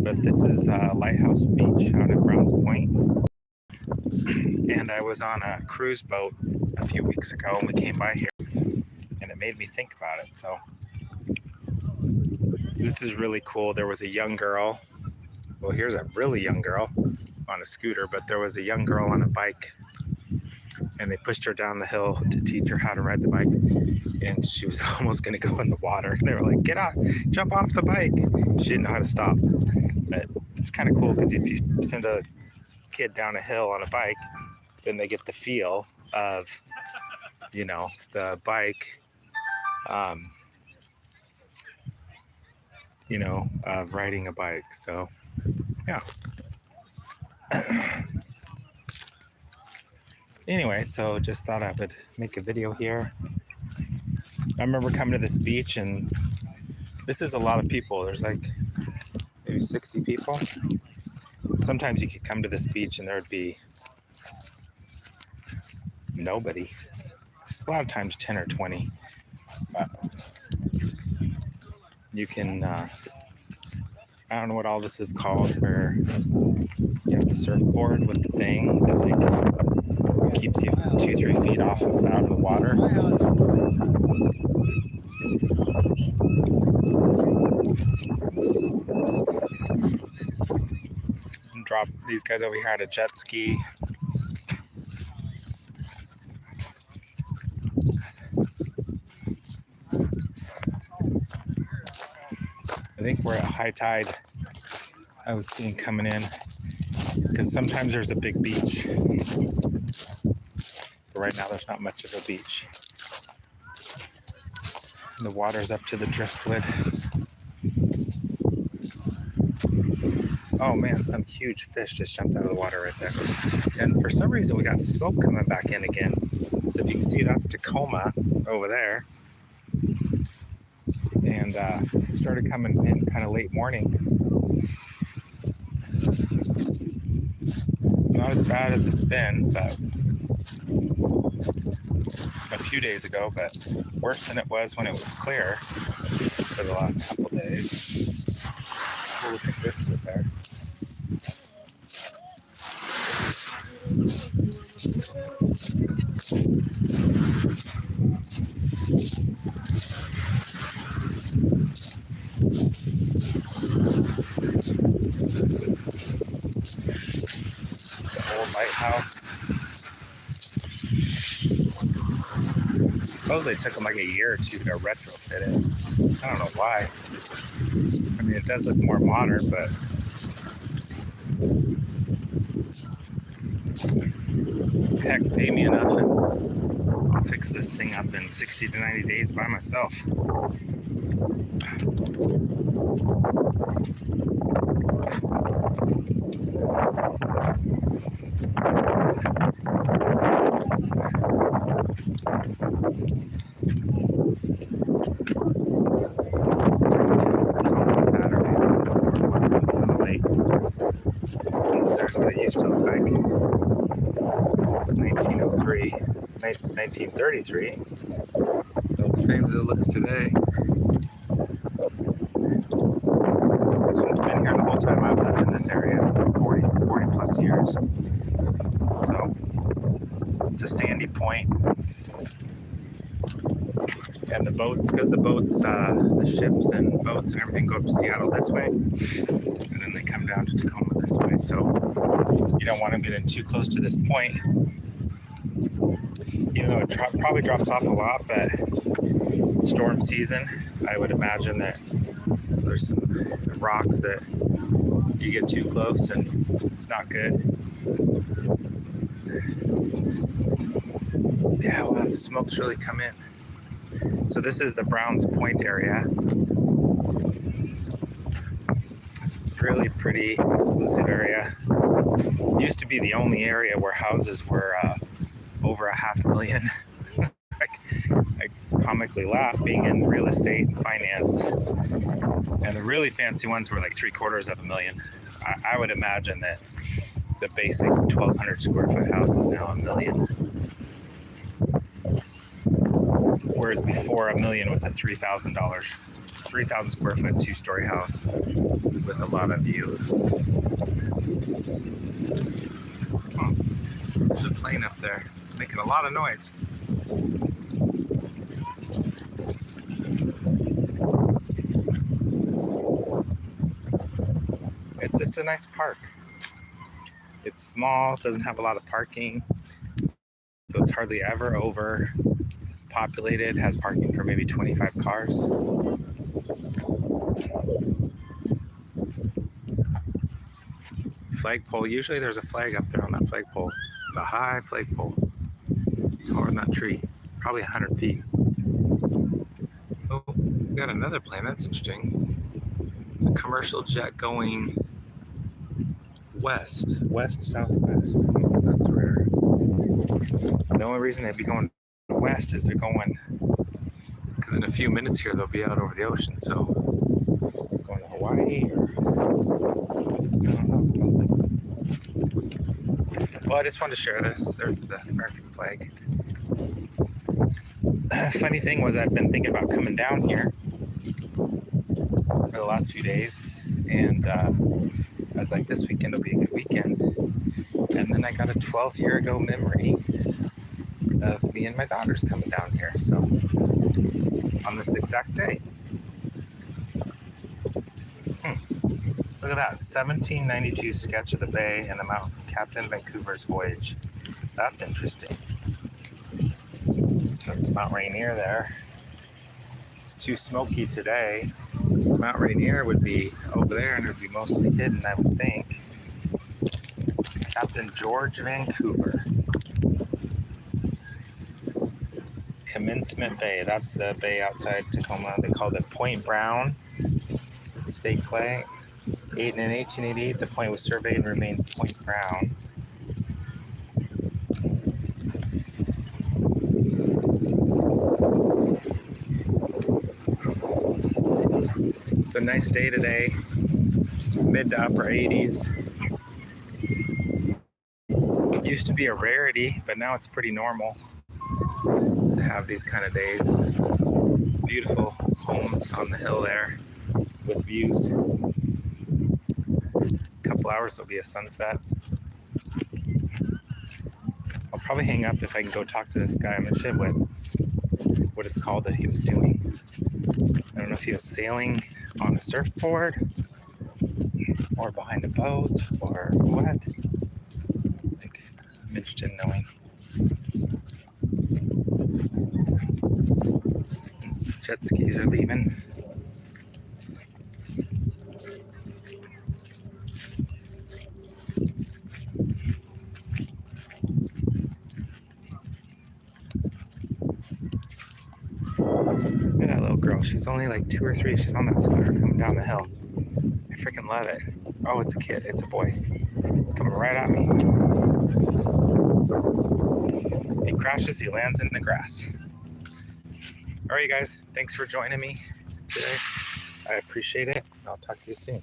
but this is Lighthouse Beach out at Browns Point. And I was on a cruise boat a few weeks ago and we came by here and it made me think about it. So this is really cool. There was a young girl. Well, here's a really young girl on a scooter, but there was a young girl on a bike and they pushed her down the hill to teach her how to ride the bike. And she was almost going to go in the water. They were like, get off, jump off the bike. She didn't know how to stop. But it's kind of cool because if you send a kid down a hill on a bike, then they get the feel of, you know, the bike, you know, of riding a bike. So, yeah. Anyway, so just thought I would make a video here. I remember coming to this beach and this is a lot of people. There's like maybe 60 people. Sometimes you could come to this beach and there'd be nobody. A lot of times 10 or 20. But you can, I don't know what all this is called, where you have the surfboard with the thing that like keeps you 2-3 feet out of the water. Drop these guys over here at a jet ski. I think we're at high tide. I was seeing coming in because sometimes there's a big beach. But right now there's not much of a beach. The water's up to the driftwood. Oh man, some huge fish just jumped out of the water right there. And for some reason we got smoke coming back in again. So if you can see, that's Tacoma over there. And it started coming in kind of late morning. Not as bad as it's been, but a few days ago, but worse than it was when it was clear for the last couple of days. Oh, look at this right there. The old lighthouse. I suppose they took them like a year or two to retrofit it. I don't know why. I mean, it does look more modern, but heck, pay me enough and I'll fix this thing up in 60 to 90 days by myself. There's what it used to look like. 1933. So same as it looks today. This one's been here the whole time I've lived in this area, 40 plus years. So it's a sandy point. And the boats, because the boats, the ships and boats and everything go up to Seattle this way. And then they come down to Tacoma this way. So you don't want to get in too close to this point. Even though it probably drops off a lot, but storm season, I would imagine that there's some rocks that you get too close and it's not good. Yeah, well, the smoke's really come in. So this is the Browns Point area. Really pretty, exclusive area. Used to be the only area where houses were over $500,000. I comically laugh being in real estate and finance. And the really fancy ones were like $750,000. I would imagine that the basic 1,200 square foot house is now $1 million. Whereas before $1 million was at $3,000, 3,000 square foot, 2-story house with a lot of view. There's a plane up there making a lot of noise. It's just a nice park. It's small, doesn't have a lot of parking, so it's hardly ever overpopulated. Has parking for maybe 25 cars. Flagpole, usually there's a flag up there on that flagpole. It's a high flagpole, taller than that tree, probably 100 feet. Oh, we got another plane, that's interesting. It's a commercial jet going west, southwest. That's rare. The only reason they'd be going west is they're going, because in a few minutes here they'll be out over the ocean, so going to Hawaii or I don't know, something. Well, I just wanted to share this. There's the American flag. Funny thing was, I'd been thinking about coming down here for the last few days, and I was like, this weekend will be a good weekend. And then I got a 12-year ago memory of me and my daughters coming down here. So on this exact day. Look at that, 1792 sketch of the bay and the mountain from Captain Vancouver's voyage. That's interesting. That's Mount Rainier there. It's too smoky today. Mount Rainier would be over there and it would be mostly hidden, I would think. Captain George Vancouver. Commencement Bay, that's the bay outside Tacoma. They called it Point Brown State Clay. In 1888, the point was surveyed and remained Point Brown. It's a nice day today, mid to upper 80s. It used to be a rarity, but now it's pretty normal to have these kind of days. Beautiful homes on the hill there with views. Couple hours will be a sunset. I'll probably hang up if I can go talk to this guy. I'm not sure what it's called that he was doing. I don't know if he was sailing on a surfboard or behind a boat or what. Like, I'm interested in knowing. Jet skis are leaving. Look at that little girl. She's only like 2 or 3. She's on that scooter coming down the hill. I freaking love it. Oh, it's a kid. It's a boy. It's coming right at me. He crashes. He lands in the grass. All right, you guys. Thanks for joining me today. I appreciate it. I'll talk to you soon.